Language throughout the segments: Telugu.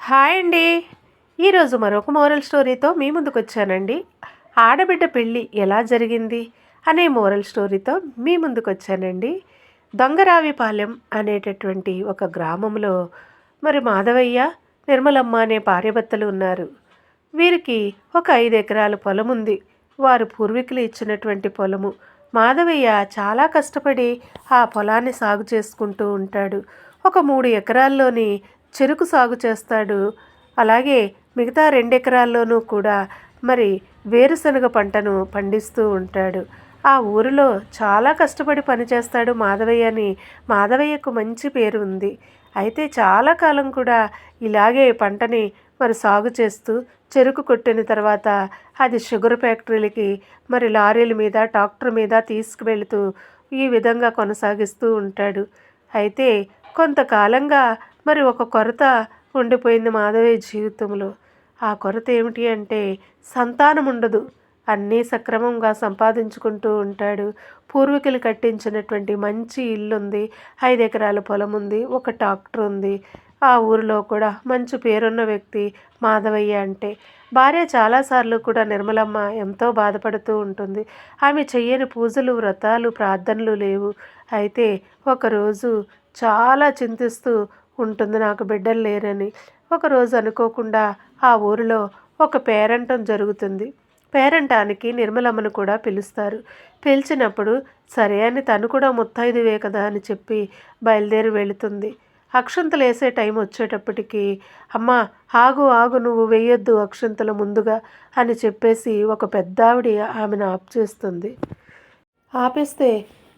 హాయ్ అండి. ఈరోజు మరొక మోరల్ స్టోరీతో మీ ముందుకు వచ్చానండి. ఆడబిడ్డ పెళ్ళి ఎలా జరిగింది అనే మోరల్ స్టోరీతో మీ ముందుకు వచ్చానండి. దొంగరావిపాలెం అనేటటువంటి ఒక గ్రామంలో మాధవయ్య, నిర్మలమ్మ అనే భార్యాభర్తలు ఉన్నారు. వీరికి ఒక 5 ఎకరాల పొలం ఉంది. వారు పూర్వీకులు ఇచ్చినటువంటి పొలము. మాధవయ్య చాలా కష్టపడి ఆ పొలాన్ని సాగు చేసుకుంటూ ఉంటాడు. ఒక 3 ఎకరాల్లోని చెరుకు సాగు చేస్తాడు. అలాగే మిగతా 2 ఎకరాల్లోనూ కూడా వేరుశనగ పంటను పండిస్తూ ఉంటాడు. ఆ ఊరిలో చాలా కష్టపడి పనిచేస్తాడు మాధవయ్య అని. మాధవయ్యకు మంచి పేరు ఉంది. అయితే చాలా కాలం కూడా ఇలాగే పంటని సాగు చేస్తూ చెరుకు కొట్టిన తర్వాత అది షుగర్ ఫ్యాక్టరీలకి లారీల మీద ట్రాక్టర్ మీద తీసుకువెళుతూ ఈ విధంగా కొనసాగిస్తూ ఉంటాడు. అయితే కొంతకాలంగా ఒక కొరత ఉండిపోయింది మాధవయ్య జీవితంలో. ఆ కొరత ఏమిటి అంటే సంతానం ఉండదు. అన్నీ సక్రమంగా సంపాదించుకుంటూ ఉంటాడు. పూర్వీకులు కట్టించినటువంటి మంచి ఇల్లుంది, 5 ఎకరాల పొలం ఉంది, ఒక ట్రాక్టర్ ఉంది. ఆ ఊరిలో కూడా మంచి పేరున్న వ్యక్తి మాధవయ్య అంటే. భార్య చాలాసార్లు కూడా నిర్మలమ్మ ఎంతో బాధపడుతూ ఉంటుంది. ఆమె చెయ్యని పూజలు, వ్రతాలు, ప్రార్థనలు లేవు. అయితే ఒకరోజు చాలా చింతిస్తూ ఉంటుంది, నాకు బిడ్డలు లేరని. ఒకరోజు అనుకోకుండా ఆ ఊరిలో ఒక పేరంటం జరుగుతుంది. పేరంటానికి నిర్మలమ్మను కూడా పిలుస్తారు. పిలిచినప్పుడు సరే అని తను కూడా ముత్తైదువే కదా అని చెప్పి బయలుదేరి వెళుతుంది. అక్షంతలు వేసే టైం వచ్చేటప్పటికి, అమ్మ ఆగు ఆగు, నువ్వు వేయొద్దు అక్షంతలు ముందుగా అని చెప్పేసి ఒక పెద్దావిడ ఆమెను ఆప్ చేస్తుంది. ఆపేస్తే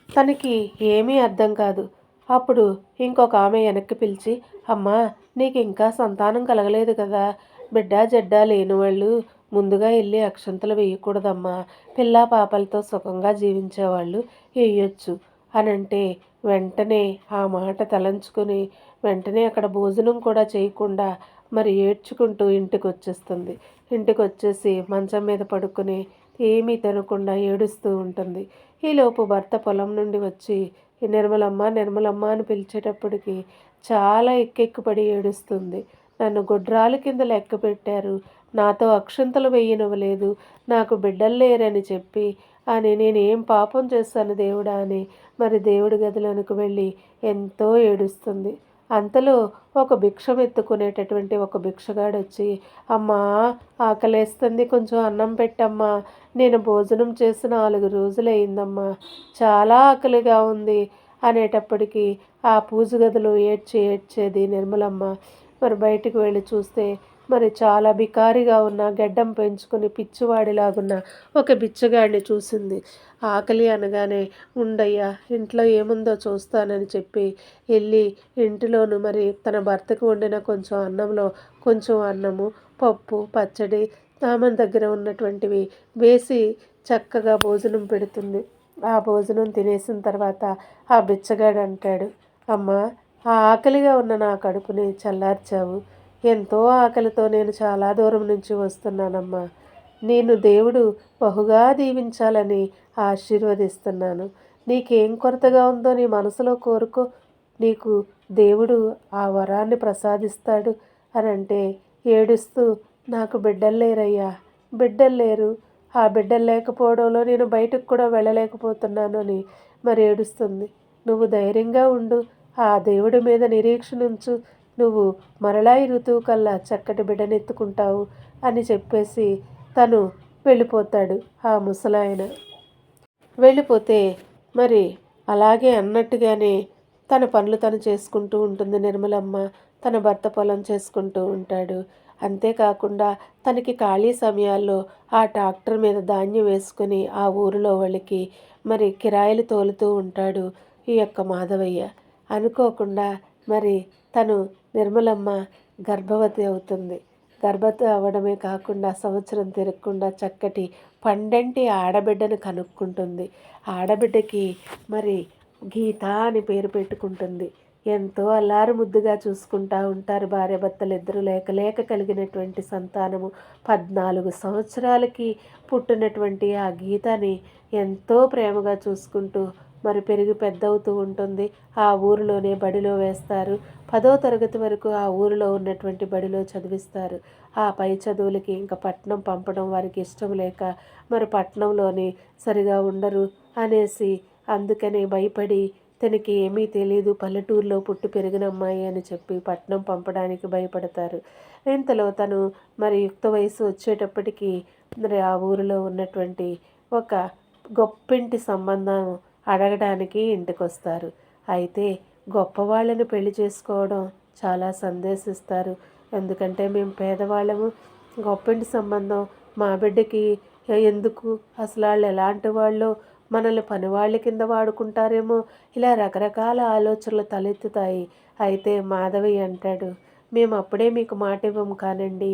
తనకి ఏమీ అర్థం కాదు. అప్పుడు ఇంకొక ఆమె వెనక్కి పిలిచి, అమ్మా నీకు ఇంకా సంతానం కలగలేదు కదా, బిడ్డ జడ్డ లేని వాళ్ళు ముందుగా వెళ్ళి అక్షంతలు వేయకూడదమ్మా, పిల్లా పాపలతో సుఖంగా జీవించేవాళ్ళు వేయొచ్చు అనంటే వెంటనే ఆ మాట తలంచుకొని వెంటనే అక్కడ భోజనం కూడా చేయకుండా ఏడ్చుకుంటూ ఇంటికి వచ్చేస్తుంది. ఇంటికి వచ్చేసి మంచం మీద పడుకొని ఏమీ తినకుండా ఏడుస్తూ ఉంటుంది. ఈలోపు భర్త పొలం నుండి వచ్చి నిర్మలమ్మ నిర్మలమ్మ అని పిలిచేటప్పటికి చాలా ఎక్కెక్కుపడి ఏడుస్తుంది. నన్ను గొడ్రాల కింద లెక్క పెట్టారు, నాతో అక్షంతలు వేయనివ్వలేదు, నాకు బిడ్డలు లేరని చెప్పి అని నేనేం పాపం చేశాను దేవుడా అని దేవుడి గదిలోనికి వెళ్ళి ఎంతో ఏడుస్తుంది. అంతలో ఒక భిక్షం ఎత్తుకునేటటువంటి ఒక భిక్షగాడు వచ్చి, అమ్మా ఆకలేస్తుంది, కొంచెం అన్నం పెట్టమ్మా, నేను భోజనం చేసి 4 రోజులైందమ్మా, చాలా ఆకలిగా ఉంది అనేటప్పటికీ ఆ పూజ గదిలో ఏడ్చేది నిర్మలమ్మ. బయటికి వెళ్ళి చూస్తే చాలా బికారిగా ఉన్న, గెడ్డం పెంచుకొని పిచ్చివాడిలాగున్న ఒక బిచ్చగాడిని చూసింది. ఆకలి అనగానే ఉండయ్యా ఇంట్లో ఏముందో చూస్తానని చెప్పి వెళ్ళి ఇంటిలోను తన భర్తకు వండిన కొంచెం అన్నంలో కొంచెం అన్నము, పప్పు, పచ్చడి ఆమె దగ్గర ఉన్నటువంటివి వేసి చక్కగా భోజనం పెడుతుంది. ఆ భోజనం తినేసిన తర్వాత ఆ బిచ్చగాడు అంటాడు, అమ్మా ఆ ఆకలిగా ఉన్న నా కడుపుని చల్లార్చావు, ఎంతో ఆకలితో నేను చాలా దూరం నుంచి వస్తున్నానమ్మా, నేను దేవుడు బహుగా దీవించాలని ఆశీర్వదిస్తున్నాను, నీకేం కొరతగా ఉందో నీ మనసులో కోరుకో, నీకు దేవుడు ఆ వరాన్ని ప్రసాదిస్తాడు అని అంటే ఏడుస్తూ, నాకు బిడ్డలు లేరయ్యా, బిడ్డలు లేరు, ఆ బిడ్డలు లేకపోవడంలో నేను బయటకు కూడా వెళ్ళలేకపోతున్నాను అని ఏడుస్తుంది. నువ్వు ధైర్యంగా ఉండు, ఆ దేవుడి మీద నిరీక్షణ ఉంచు, నువ్వు మరలా ఈ ఋతువు కల్లా చక్కటి బిడ్డనెత్తుకుంటావు అని చెప్పేసి తను వెళ్ళిపోతాడు. ఆ ముసలాయన వెళ్ళిపోతే అలాగే అన్నట్టుగానే తన పనులు తను చేసుకుంటూ ఉంటుంది నిర్మలమ్మ. తన భర్త పొలం చేసుకుంటూ ఉంటాడు. అంతేకాకుండా తనకి ఖాళీ సమయాల్లో ఆ ట్రాక్టర్ మీద ధాన్యం వేసుకుని ఆ ఊరిలో వాళ్ళకి కిరాయిలు తోలుతూ ఉంటాడు ఈ యొక్క మాధవయ్య. అనుకోకుండా తను నిర్మలమ్మ గర్భవతి అవుతుంది. గర్భవతి అవ్వడమే కాకుండా సంవత్సరం తిరగకుండా చక్కటి పండంటి ఆడబిడ్డను కనుక్కుంటుంది. ఆడబిడ్డకి గీత అని పేరు పెట్టుకుంటుంది. ఎంతో అల్లారు ముద్దుగా చూసుకుంటూ ఉంటారు భార్యాభర్తలు ఇద్దరు. లేక కలిగినటువంటి సంతానము 14 సంవత్సరాలకి పుట్టినటువంటి ఆ గీతని ఎంతో ప్రేమగా చూసుకుంటూ మరి పెరిగి పెద్దవుతూ ఉంటుంది. ఆ ఊరిలోనే బడిలో వేస్తారు. 10వ తరగతి వరకు ఆ ఊరిలో ఉన్నటువంటి బడిలో చదివిస్తారు. ఆ పై చదువులకి ఇంకా పట్నం పంపడం వారికి ఇష్టం లేక మరి పట్నంలోని సరిగా ఉండరు అనేసి అందుకని భయపడి తనకి ఏమీ తెలీదు, పల్లెటూరులో పుట్టి పెరిగిన అమ్మాయి అని చెప్పి పట్నం పంపడానికి భయపడతారు. ఇంతలో తను మరి యుక్త వయసు వచ్చేటప్పటికి మరి ఆ ఊరిలో ఉన్నటువంటి ఒక గొప్పింటి సంబంధం అడగడానికి ఇంటికొస్తారు. అయితే గొప్పవాళ్ళని పెళ్లి చేసుకోవడం చాలా సందేశిస్తారు. ఎందుకంటే మేము పేదవాళ్ళము, గొప్పింటి సంబంధం మా బిడ్డకి ఎందుకు, అసలు వాళ్ళు ఎలాంటి వాళ్ళు, మనల్ని పనివాళ్ళ కింద వాడుకుంటారేమో, ఇలా రకరకాల ఆలోచనలు తలెత్తుతాయి. అయితే మాధవయ్య అంటాడు, మేము అప్పుడే మీకు మాట ఇవ్వము కానండి,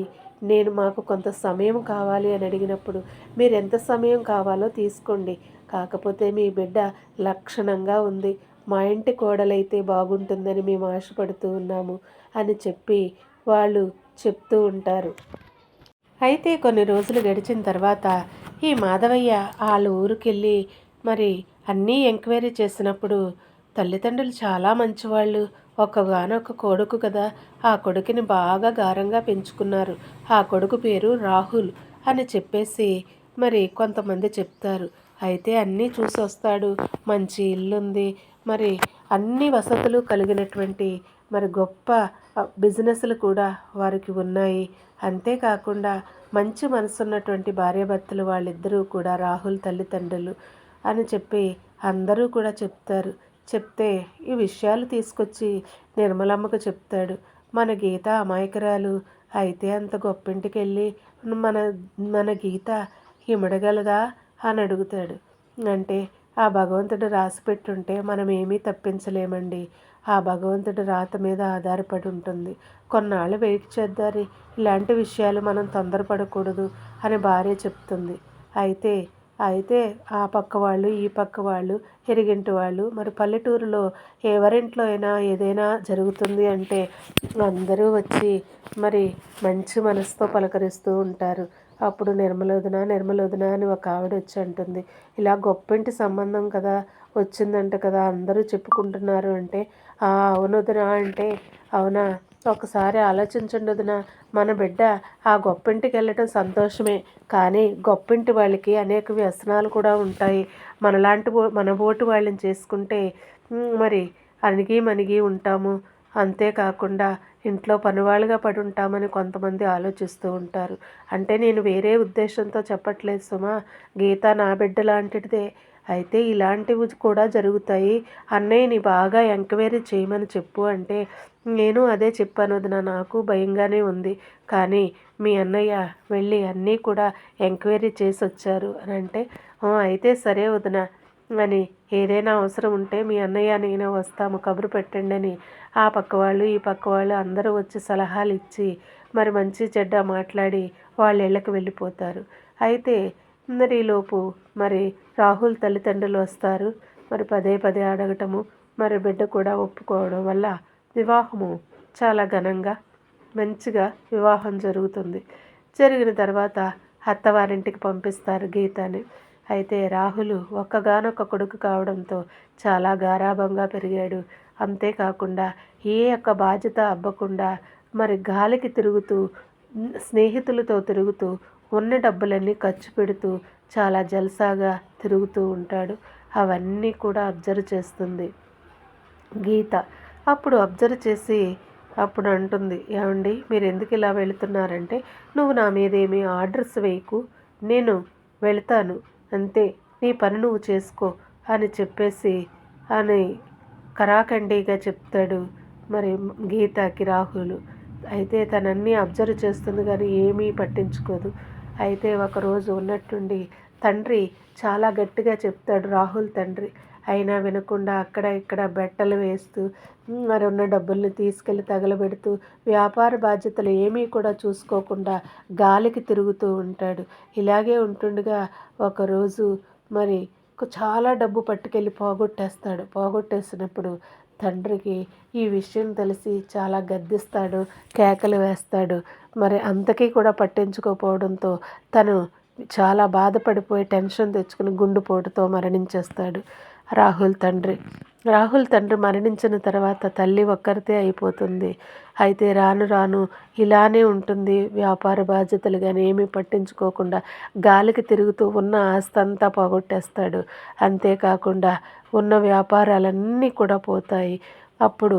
మాకు కొంత సమయం కావాలి అని అడిగినప్పుడు మీరు ఎంత సమయం కావాలో తీసుకోండి, కాకపోతే మీ బిడ్డ లక్షణంగా ఉంది, మా ఇంటి కోడలైతే బాగుంటుందని మేము ఆశపడుతూ ఉన్నాము అని చెప్పి వాళ్ళు చెప్తూ ఉంటారు. అయితే కొన్ని రోజులు గడిచిన తర్వాత ఈ మాధవయ్య వాళ్ళ ఊరికెళ్ళి మరి అన్నీ ఎంక్వైరీ చేసినప్పుడు తల్లిదండ్రులు చాలా మంచివాళ్ళు, ఒక్కగానొక్క కొడుకు కదా, ఆ కొడుకుని బాగా గారంగా పెంచుకున్నారు, ఆ కొడుకు పేరు రాహుల్ అని చెప్పేసి మరి కొంతమంది చెప్తారు. అయితే అన్నీ చూసి వస్తాడు. మంచి ఇల్లుంది, మరి అన్ని వసతులు కలిగినటువంటి మరి గొప్ప బిజినెస్లు కూడా వారికి ఉన్నాయి. అంతేకాకుండా మంచి మనసున్నటువంటి భార్యాభర్తలు వాళ్ళిద్దరూ కూడా రాహుల్ తల్లిదండ్రులు అని చెప్పి అందరూ కూడా చెప్తారు. చెప్తే ఈ విషయాలు తీసుకొచ్చి నిర్మలమ్మకు చెప్తాడు. మన గీత అమాయకురాలు, అయితే అంత గొప్పింటికి వెళ్ళి మన మన గీత ఇమడగలదా అని అడుగుతాడు. అంటే ఆ భగవంతుడు రాసి పెట్టుంటే మనం ఏమీ తప్పించలేమండి, ఆ భగవంతుడి రాత మీద ఆధారపడి ఉంటుంది, కొన్నాళ్ళు వెయిట్ చేద్దారి, ఇలాంటి విషయాలు మనం తొందరపడకూడదు అని భార్య చెప్తుంది. అయితే అయితే ఆ పక్క వాళ్ళు ఈ పక్క వాళ్ళు ఇరిగింటి వాళ్ళు మరి పల్లెటూరులో ఎవరింట్లో అయినా ఏదైనా జరుగుతుంది అంటే అందరూ వచ్చి మరి మంచి మనసుతో పలకరిస్తూ ఉంటారు. అప్పుడు నిర్మలోదన అని ఒక ఆవిడ వచ్చి అంటుంది, ఇలా గొప్పింటి సంబంధం కదా వచ్చిందంట కదా అందరూ చెప్పుకుంటున్నారు అంటే, అవునొదిన అంటే, అవునా, ఒకసారి ఆలోచించండి వదిన, మన బిడ్డ ఆ గొప్పింటికి వెళ్ళటం సంతోషమే, కానీ గొప్పింటి వాళ్ళకి అనేక వ్యసనాలు కూడా ఉంటాయి, మన బోటు వాళ్ళని చేసుకుంటే మరి అణిగి మణిగి ఉంటాము, అంతేకాకుండా ఇంట్లో పనివాళ్ళుగా పడి ఉంటామని కొంతమంది ఆలోచిస్తూ ఉంటారు. అంటే నేను వేరే ఉద్దేశంతో చెప్పట్లేదు సుమా, గీత నా బిడ్డ లాంటిదే, అయితే ఇలాంటివి కూడా జరుగుతాయి, అన్నయ్యని బాగా ఎంక్వైరీ చేయమని చెప్పు అంటే, నేను అదే చెప్పాను వదిన, నాకు భయంగానే ఉంది, కానీ మీ అన్నయ్య వెళ్ళి అన్నీ కూడా ఎంక్వైరీ చేసి వచ్చారు అని అంటే, అయితే సరే వదిన అని, ఏదైనా అవసరం ఉంటే మీ అన్నయ్య నేను వస్తాము, కబురు పెట్టండి అని ఆ పక్క వాళ్ళు ఈ పక్క వాళ్ళు అందరూ వచ్చి సలహాలు ఇచ్చి మరి మంచి చెడ్డ మాట్లాడి వాళ్ళ ఇళ్ళకి వెళ్ళిపోతారు. అయితే మరి ఈలోపు మరి రాహుల్ తల్లిదండ్రులు వస్తారు. మరి పదే పదే అడగటము, మరి బిడ్డ కూడా ఒప్పుకోవడం వల్ల వివాహము చాలా ఘనంగా మంచిగా వివాహం జరుగుతుంది. జరిగిన తర్వాత అత్తవారింటికి పంపిస్తారు గీతని. అయితే రాహుల్ ఒక్కగానొక్క కొడుకు కావడంతో చాలా గారాబంగా పెరిగాడు. అంతేకాకుండా ఏ యొక్క బాధ్యత అవ్వకుండా మరి గాలికి తిరుగుతూ, స్నేహితులతో తిరుగుతూ, ఉన్న డబ్బులన్నీ ఖర్చు పెడుతూ చాలా జల్సాగా తిరుగుతూ ఉంటాడు. అవన్నీ కూడా అబ్జర్వ్ చేస్తుంది గీత. అప్పుడు అబ్జర్వ్ చేసి అప్పుడు అంటుంది, ఏమండి మీరు ఎందుకు ఇలా వెళుతున్నారంటే, నువ్వు నా మీద ఏమీ ఆర్డర్స్ వేయకు, నేను వెళ్తాను అంతే, నీ పని నువ్వు చేసుకో అని చెప్పేసి అని కరాఖండిగా చెప్తాడు మరి గీతకి రాహుల్. అయితే తనన్నీ అబ్జర్వ్ చేస్తుంది కానీ ఏమీ పట్టించుకోదు. అయితే ఒకరోజు ఉన్నట్టుండి తండ్రి చాలా గట్టిగా చెప్తాడు, రాహుల్ తండ్రి అయినా వినకుండా అక్కడ ఇక్కడ బెట్టలు వేస్తూ మరి ఉన్న డబ్బుల్ని తీసుకెళ్ళి తగలబెడుతూ వ్యాపార బాధ్యతలు ఏమీ కూడా చూసుకోకుండా గాలికి తిరుగుతూ ఉంటాడు. ఇలాగే ఉంటుండగా ఒకరోజు మరి చాలా డబ్బు పట్టుకెళ్ళి పోగొట్టేసినప్పుడు తండ్రికి ఈ విషయం తెలిసి చాలా గద్దిస్తాడు, కేకలు వేస్తాడు. మరి అంతకీ కూడా పట్టించుకోకపోవడంతో తను చాలా బాధపడిపోయి టెన్షన్ తెచ్చుకుని గుండెపోటుతో మరణించేస్తాడు. రాహుల్ తండ్రి. రాహుల్ తండ్రి మరణించిన తర్వాత తల్లి ఒక్కరితే అయిపోతుంది. అయితే రాను రాను ఇలానే ఉంటుంది. వ్యాపార బాధ్యతలు కానీ ఏమీ పట్టించుకోకుండా గాలికి తిరుగుతూ ఉన్న ఆస్తంతా పోగొట్టేస్తాడు. అంతేకాకుండా ఉన్న వ్యాపారాలన్నీ కూడా పోతాయి. అప్పుడు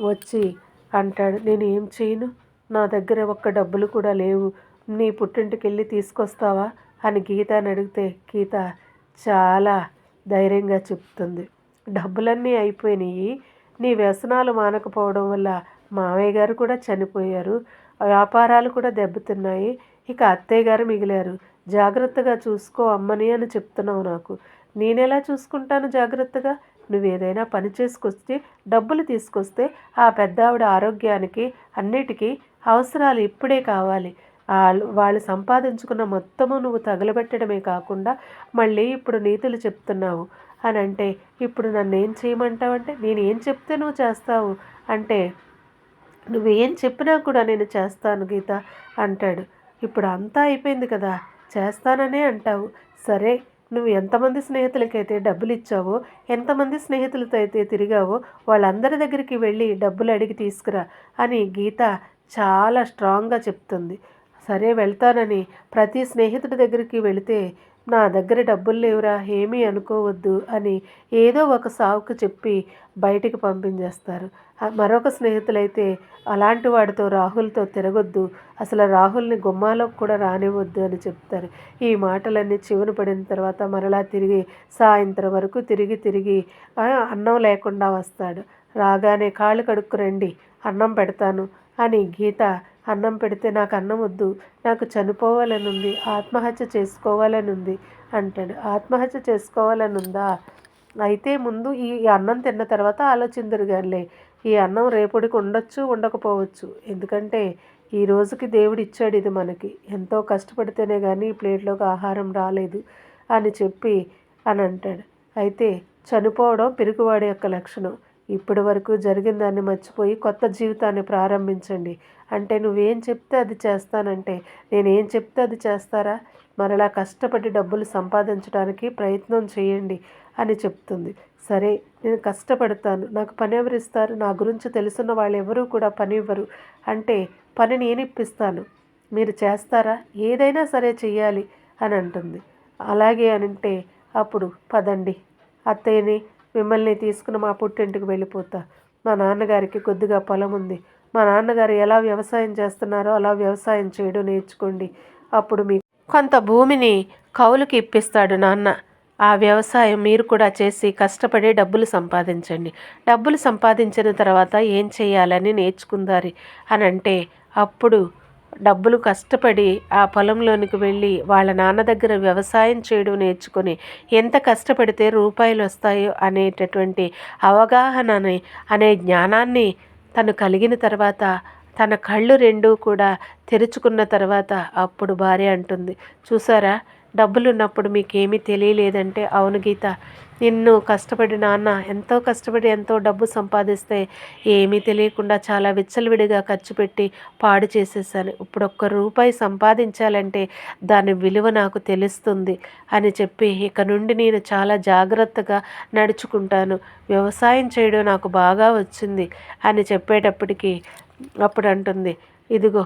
వచ్చి అంటాడు, నేను ఏం చేయను, నా దగ్గర ఒక్క డబ్బులు కూడా లేవు, నీ పుట్టింటికి వెళ్ళి తీసుకొస్తావా అని గీతని అడిగితే గీత చాలా ధైర్యంగా చెప్తుంది, డబ్బులన్నీ అయిపోయినాయి, నీ వ్యసనాలు మానకపోవడం వల్ల మామయ్య గారు కూడా చనిపోయారు, వ్యాపారాలు కూడా దెబ్బతిన్నాయి, ఇక అత్తయ్య గారు మిగిలారు, జాగ్రత్తగా చూసుకో అమ్మని అని చెప్తున్నావు నాకు. నేనెలా చూసుకుంటాను జాగ్రత్తగా? నువ్వేదైనా పని చేసుకొస్తే డబ్బులు తీసుకొస్తే ఆ పెద్దావిడ ఆరోగ్యానికి అన్నిటికీ అవసరాలు ఇప్పుడే కావాలి. వాళ్ళు సంపాదించుకున్న మొత్తము నువ్వు తగలబెట్టడమే కాకుండా మళ్ళీ ఇప్పుడు నీతులు చెప్తున్నావు అని అంటే, ఇప్పుడు నన్ను ఏం చేయమంటావంటే, నేను ఏం చెప్తే నువ్వు చేస్తావు అంటే, నువ్వేం చెప్పినా కూడా నేను చేస్తాను గీత అంటాడు. ఇప్పుడు అంతా అయిపోయింది కదా, చేస్తాననే అంటావు. సరే, నువ్వు ఎంతమంది స్నేహితులకైతే డబ్బులు ఇచ్చావో, ఎంతమంది స్నేహితులతో అయితే తిరిగావో వాళ్ళందరి దగ్గరికి వెళ్ళి డబ్బులు అడిగి తీసుకురా అని గీత చాలా స్ట్రాంగ్గా చెప్తుంది. సరే వెళ్తానని ప్రతి స్నేహితుడి దగ్గరికి వెళితే, నా దగ్గర డబ్బులు లేవురా ఏమీ అనుకోవద్దు అని ఏదో ఒక సాకుకు చెప్పి బయటికి పంపించేస్తారు. మరొక స్నేహితులైతే, అలాంటి వాడితో రాహుల్తో తిరగొద్దు, అసలు రాహుల్ని గుమ్మాలోకి కూడా రానివ్వద్దు అని చెప్తారు. ఈ మాటలన్నీ చెవిన పడిన తర్వాత మరలా తిరిగి సాయంత్రం వరకు తిరిగి అన్నం లేకుండా వస్తాడు. రాగానే కాళ్ళు కడుక్కు రండి, అన్నం పెడతాను అని గీత అన్నం పెడితే, నాకు అన్నం వద్దు, నాకు చనిపోవాలని ఉంది, ఆత్మహత్య చేసుకోవాలని ఉంది అంటాడు. ఆత్మహత్య చేసుకోవాలని ఉందా? అయితే ముందు ఈ అన్నం తిన్న తర్వాత ఆలోచిందరు కానీ, ఈ అన్నం రేపటికి ఉండొచ్చు ఉండకపోవచ్చు, ఎందుకంటే ఈ రోజుకి దేవుడు ఇచ్చాడు ఇది మనకి, ఎంతో కష్టపడితేనే కానీ ఈ ప్లేట్లోకి ఆహారం రాలేదు అని చెప్పి అని అంటాడు. అయితే చనిపోవడం పిరుగువాడి యొక్క లక్షణం. ఇప్పటి వరకు జరిగిన దాన్ని మర్చిపోయి కొత్త జీవితాన్ని ప్రారంభించండి అంటే, నువ్వేం చెప్తే అది చేస్తానంటే నేనేం చెప్తే అది చేస్తారా? మరలా కష్టపడి డబ్బులు సంపాదించడానికి ప్రయత్నం చేయండి అని చెప్తుంది. సరే, నేను కష్టపడతాను, నాకు పని ఎవరిస్తారు, నా గురించి తెలుసున్న వాళ్ళు ఎవరూ కూడా పని ఇవ్వరు అంటే, పని నేను ఇప్పిస్తాను, మీరు చేస్తారా? ఏదైనా సరే చెయ్యాలి అని అంటుంది. అలాగే అనంటే, అప్పుడు పదండి, అత్తయ్యని మిమ్మల్ని తీసుకుని మా పుట్టింటికి వెళ్ళిపోతా, మా నాన్నగారికి కొద్దిగా పొలం ఉంది, మా నాన్నగారు ఎలా వ్యవసాయం చేస్తున్నారో అలా వ్యవసాయం చేయడం నేర్చుకోండి, అప్పుడు మీకు కొంత భూమిని కౌలుకి ఇప్పిస్తాడు నాన్న, ఆ వ్యవసాయం మీరు కూడా చేసి కష్టపడి డబ్బులు సంపాదించండి, డబ్బులు సంపాదించిన తర్వాత ఏం చేయాలని నేర్చుకుందారి అని అంటే, అప్పుడు డబ్బులు కష్టపడి ఆ పొలంలోనికి వెళ్ళి వాళ్ళ నాన్న దగ్గర వ్యవసాయం చేయడం నేర్చుకొని ఎంత కష్టపడితే రూపాయలు వస్తాయో అనేటటువంటి అవగాహనని అనే జ్ఞానాన్ని తను కలిగిన తర్వాత, తన కళ్ళు రెండూ కూడా తెరుచుకున్న తర్వాత అప్పుడు భార్య అంటుంది, చూసారా, డబ్బులు ఉన్నప్పుడు మీకేమీ తెలియలేదంటే, అవును గీత, నిన్ను కష్టపడి నాన్న ఎంతో కష్టపడి ఎంతో డబ్బు సంపాదిస్తే ఏమీ తెలియకుండా చాలా విచ్చలవిడిగా ఖర్చు పెట్టి పాడు చేసేసాను, ఇప్పుడు ఒక్క రూపాయి సంపాదించాలంటే దాని విలువ నాకు తెలుస్తుంది అని చెప్పి, ఇక నుండి నేను చాలా జాగ్రత్తగా నడుచుకుంటాను, వ్యవసాయం చేయడం నాకు బాగా వచ్చింది అని చెప్పేటప్పటికి అప్పుడు అంటుంది, ఇదిగో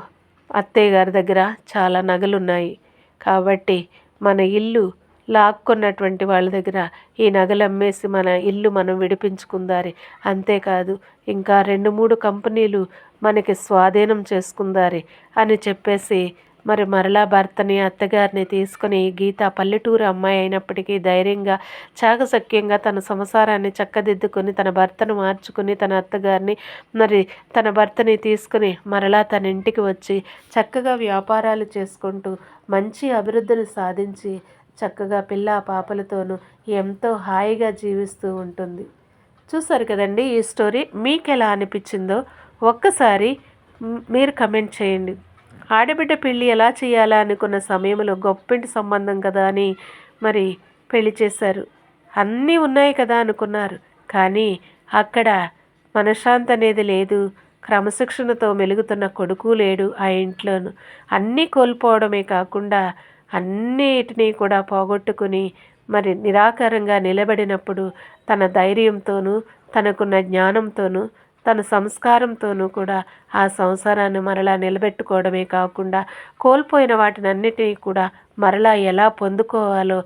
అత్తయ్య గారి దగ్గర చాలా నగలున్నాయి కాబట్టి మన ఇల్లు లాక్కున్నటువంటి వాళ్ళ దగ్గర ఈ నగలు అమ్మేసి మన ఇల్లు మనం విడిపించుకుందారి, అంతేకాదు ఇంకా 2-3 కంపెనీలు మనకి స్వాధీనం చేసుకుందారి అని చెప్పేసి, మరి మరలా భర్తని అత్తగారిని తీసుకొని గీత పల్లెటూరు అమ్మాయి అయినప్పటికీ ధైర్యంగా చాకచక్యంగా తన సంసారాన్ని చక్కదిద్దుకొని తన భర్తను మార్చుకుని తన అత్తగారిని మరి తన భర్తని తీసుకుని మరలా తన ఇంటికి వచ్చి చక్కగా వ్యాపారాలు చేసుకుంటూ మంచి అభివృద్ధిని సాధించి చక్కగా పిల్ల పాపలతోనూ ఎంతో హాయిగా జీవిస్తూ ఉంటుంది. చూసారు కదండి ఈ స్టోరీ. మీకు ఎలా అనిపించిందో ఒక్కసారి మీరు కమెంట్ చేయండి. ఆడబిడ్డ పెళ్ళి ఎలా చేయాలా అనుకున్న సమయంలో గొప్పింటి సంబంధం కదా అని మరి పెళ్లి చేశారు, అన్నీ ఉన్నాయి కదా అనుకున్నారు, కానీ అక్కడ మనశ్శాంతి అనేది లేదు, క్రమశిక్షణతో మెలుగుతున్న కొడుకు లేడు ఆ ఇంట్లోనూ, అన్నీ కోల్పోవడమే కాకుండా అన్నిటినీ కూడా పోగొట్టుకుని మరి నిరాకారంగా నిలబడినప్పుడు తన ధైర్యంతోనూ తనకున్న జ్ఞానంతోనూ తన సంస్కారంతోనూ కూడా ఆ సంసారాన్ని మరలా నిలబెట్టుకోవడమే కాకుండా కోల్పోయిన వాటినన్నిటినీ కూడా మరలా ఎలా పొందుకోవాలో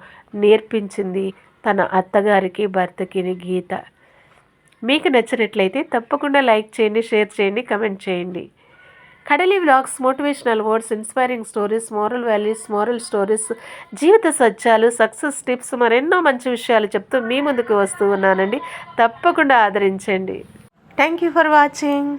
నేర్పించింది తన అత్తగారికి భర్తకి గీత. మీకు నచ్చినట్లయితే తప్పకుండా లైక్ చేయండి, షేర్ చేయండి, కమెంట్ చేయండి. Kadali vlogs motivational words, inspiring stories, moral values, moral stories, జీవిత సత్యాలు, సక్సెస్ టిప్స్, మరెన్నో మంచి విషయాలు చెప్తూ మీ ముందుకు వస్తూ ఉన్నానండి. తప్పకుండా ఆదరించండి. Thank you for watching.